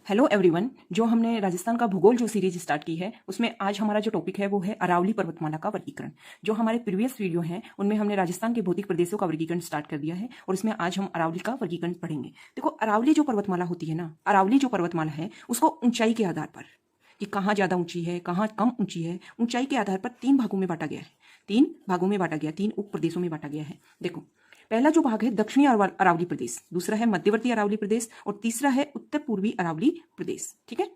Hello everyone. जो हमने राजस्थान का भूगोल जो सीरीज स्टार्ट की है उसमें आज हमारा जो टॉपिक है वो है अरावली पर्वतमाला का वर्गीकरण। जो हमारे प्रीवियस वीडियो हैं उनमें हमने राजस्थान के भौतिक प्रदेशों का वर्गीकरण स्टार्ट कर दिया है और इसमें आज हम अरावली का वर्गीकरण पढ़ेंगे। देखो, अरावली जो पर्वतमाला होती है ना, अरावली जो पर्वतमाला है उसको ऊंचाई के आधार पर कि कहाँ ज्यादा ऊंची है कहाँ कम ऊंची है, ऊंचाई के आधार पर 3 भागों में बांटा गया है। 3 भागों में बांटा गया, 3 उप प्रदेशों में बांटा गया है। देखो, पहला जो भाग है दक्षिणी अरावली प्रदेश, दूसरा है मध्यवर्ती अरावली प्रदेश और तीसरा है उत्तर पूर्वी अरावली प्रदेश। ठीक है।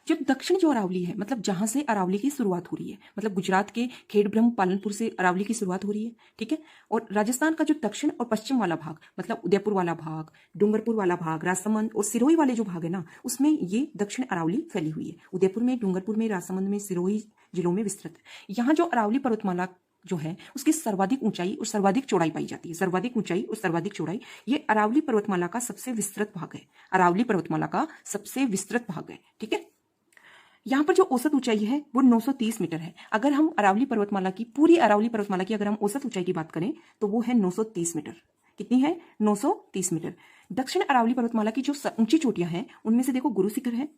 जो दक्षिण जो अरावली है मतलब जहां से अरावली की शुरुआत हो रही है, मतलब गुजरात के खेड़ब्रह्म पालनपुर से अरावली की शुरुआत हो रही है। ठीक है। और राजस्थान का जो दक्षिण और पश्चिम वाला भाग मतलब उदयपुर वाला भाग, डूंगरपुर वाला भाग, राजसमंद और सिरोही वाले जो भाग है ना, उसमें ये दक्षिण अरावली फैली हुई है। उदयपुर में, डूंगरपुर में, राजसमंद में, सिरोही जिलों में विस्तृत। यहाँ जो अरावली पर्वतमाला जो है उसकी सर्वाधिक ऊंचाई और सर्वाधिक चौड़ाई पाई जाती है। सर्वाधिक ऊंचाई और सर्वाधिक चौड़ाई ये अरावली पर्वतमाला का सबसे विस्तृत भाग है। अरावली पर्वतमाला का सबसे विस्तृत भाग है। ठीक है। यहाँ पर जो औसत ऊंचाई है वो 930 मीटर है। अगर हम अरावली पर्वतमाला की, पूरी अरावली पर्वतमाला की अगर हम औसत ऊंचाई की बात करें तो वो है 930 मीटर। कितनी है? 930 मीटर। दक्षिण अरावली पर्वतमाला की जो ऊंची चोटियां हैं उनमें से देखो, गुरु शिखर है,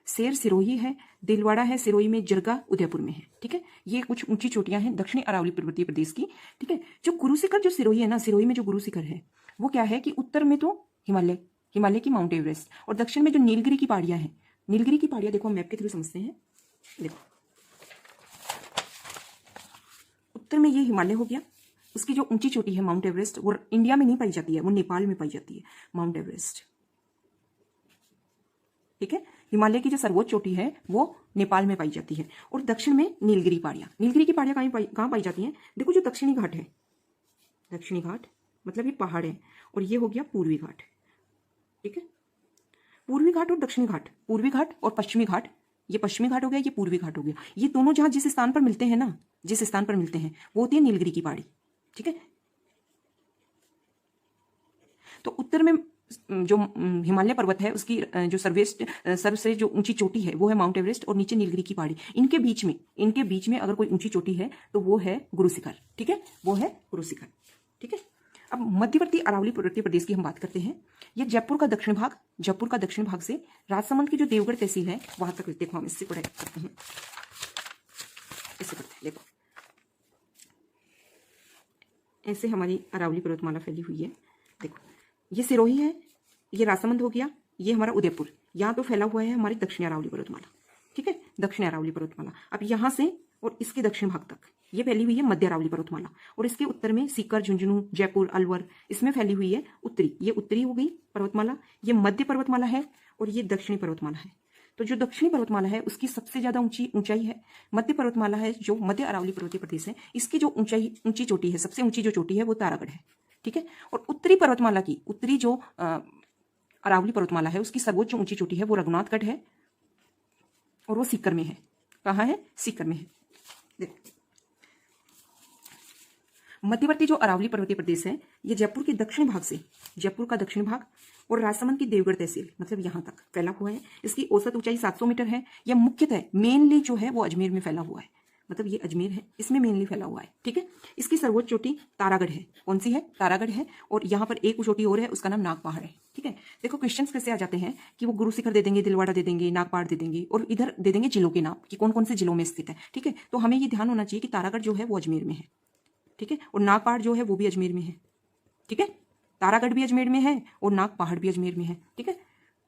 शेर सिरोही है, दिलवाड़ा है सिरोही में, जिरगा उदयपुर में है। ठीक है। ये कुछ ऊंची चोटियां हैं दक्षिणी अरावली पर्वतीय प्रदेश की। ठीक है। जो गुरु शिखर जो सिरोही है ना, सिरोही में जो गुरु शिखर है वो क्या है कि उत्तर में तो हिमालय, हिमालय की माउंट एवरेस्ट, और दक्षिण में जो नीलगिरी की पहाड़ियां हैं, नीलगिरी की पहाड़ियां देखो हम मैप के थ्रू समझते हैं। देखो, उत्तर में ये हिमालय हो गया, उसकी जो ऊंची चोटी है माउंट एवरेस्ट, वो इंडिया में नहीं पाई जाती है, वो नेपाल में पाई जाती है माउंट एवरेस्ट। ठीक है। हिमालय की जो सर्वोच्च चोटी है वो नेपाल में पाई जाती है। और दक्षिण में नीलगिरी पहाड़ियां, नीलगिरी की पहाड़ियां कहाँ पाई जाती हैं? देखो, जो दक्षिणी घाट है, दक्षिणी घाट मतलब ये पहाड़ है, और ये हो गया पूर्वी घाट। ठीक है। पूर्वी घाट और दक्षिणी घाट, पूर्वी घाट और पश्चिमी घाट, ये पश्चिमी घाट हो गया, ये पूर्वी घाट हो गया। ये दोनों जहां जिस स्थान पर मिलते हैं ना, जिस स्थान पर मिलते हैं वो होती है नीलगिरी की पहाड़ी। ठीक है। तो उत्तर में जो हिमालय पर्वत है उसकी जो सबसे जो ऊंची चोटी है वो है माउंट एवरेस्ट, और नीचे नीलगिरी की पहाड़ी। इनके बीच में अगर कोई ऊंची चोटी है तो वो है गुरु शिखर। ठीक है, वो है गुरु शिखर। ठीक है। अब मध्यवर्ती अरावली पर्वतीय प्रदेश की हम बात करते हैं। ये जयपुर का दक्षिण भाग, जयपुर का दक्षिण भाग से राजसमंद की जो देवगढ़ तहसील है वहां तक। देखो, हम इससे पढ़ाई करते हैं, इससे करते हैं। देखो, ऐसे हमारी अरावली पर्वतमाला फैली हुई है। देखो, ये सिरोही है, ये राजसमंद हो गया, ये हमारा उदयपुर, यहाँ पे फैला हुआ है हमारी दक्षिण अरावली पर्वतमाला। ठीक है, दक्षिण अरावली पर्वतमाला। अब यहाँ से और इसके दक्षिण भाग तक ये फैली हुई है मध्य अरावली पर्वतमाला, और इसके उत्तर में सीकर, झुंझुनू, जयपुर, अलवर, इसमें फैली हुई है उत्तरी। ये उत्तरी हो गई पर्वतमाला, ये मध्य पर्वतमाला है, और ये दक्षिणी पर्वतमाला है। तो जो दक्षिणी पर्वतमाला है उसकी सबसे ज्यादा ऊंचाई है। मध्य पर्वतमाला है जो मध्य अरावली पर्वतीय प्रदेश है, इसकी जो ऊंची चोटी है, सबसे ऊंची जो चोटी है वो तारागढ़ है। ठीक है। और उत्तरी पर्वतमाला की, उत्तरी जो अरावली पर्वतमाला है उसकी सर्वोच्च ऊंची चोटी है वो रघुनाथगढ़ है, और वो सीकर में है। कहाँ है? सीकर में है। मध्यवर्ती जो अरावली पर्वतीय प्रदेश है ये जयपुर के दक्षिण भाग से, जयपुर का दक्षिण भाग और राजसमंद की देवगढ़ तहसील मतलब यहां तक फैला हुआ है। इसकी औसत ऊंचाई 700 मीटर है। यह मुख्यतः मेनली जो है वो अजमेर में फैला हुआ है, मतलब ये अजमेर है, इसमें मेनली फैला हुआ है। ठीक है। इसकी सर्वोच्च चोटी तारागढ़ है। कौन सी है? तारागढ़ है। और यहाँ पर एक चोटी और है, उसका नाम नाग पहाड़ है। ठीक है। देखो, क्वेश्चंस कैसे आ जाते हैं कि वो गुरु शिखर दे देंगे, दिलवाड़ा दे देंगे, नाग पहाड़ दे देंगे, और इधर दे देंगे जिलों के नाम कि कौन कौन से जिलों में स्थित है। ठीक है। तो हमें ये ध्यान होना चाहिए कि तारागढ़ जो है वो अजमेर में है। ठीक है। और नाग पहाड़ जो है वो भी अजमेर में है। ठीक है। तारागढ़ भी अजमेर में है और नाग पहाड़ भी अजमेर में है। ठीक है।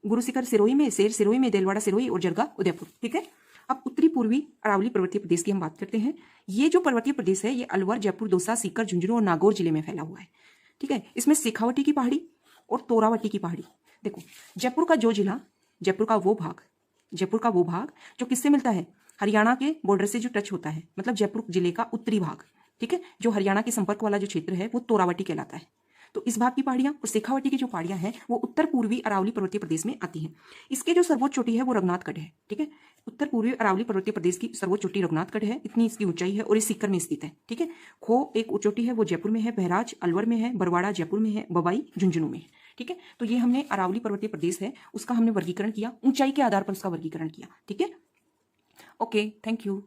गुरु शिखर सिरोही में, शेर सिरोही में, दिलवाड़ा सिरोही और जरगा उदयपुर। ठीक है। अब उत्तरी पूर्वी अरावली पर्वतीय प्रदेश की हम बात करते हैं। ये जो पर्वतीय प्रदेश है ये अलवर, जयपुर, दौसा, सीकर, झुंझुनू और नागौर जिले में फैला हुआ है। ठीक है। इसमें शेखावटी की पहाड़ी और तोरावटी की पहाड़ी। देखो, जयपुर का जो जिला, जयपुर का वो भाग जो किससे मिलता है? हरियाणा के बॉर्डर से जो टच होता है, मतलब जयपुर जिले का उत्तरी भाग। ठीक है। जो हरियाणा के संपर्क वाला जो क्षेत्र है वो तोरावटी कहलाता है। तो इस भाग की पहाड़ियां और शेखावटी की जो पहाड़ियां हैं वो उत्तर पूर्वी अरावली पर्वतीय प्रदेश में आती हैं। इसके जो सर्वोच्च चोटी है वो रघुनाथगढ़ है। ठीक है। उत्तर पूर्वी अरावली पर्वतीय प्रदेश की सर्वोच्च चोटी रघुनाथगढ़ है, इतनी इसकी ऊंचाई है, और इस सीकर में स्थित है। ठीक है। खो एक चोटी है वो जयपुर में है, बहराज अलवर में है, बरवाड़ा जयपुर में है, बबाई झुंझुनू में है। ठीक है। तो ये हमने अरावली पर्वतीय प्रदेश है उसका हमने वर्गीकरण किया, ऊंचाई के आधार पर उसका वर्गीकरण किया। ठीक है। Okay, thank you.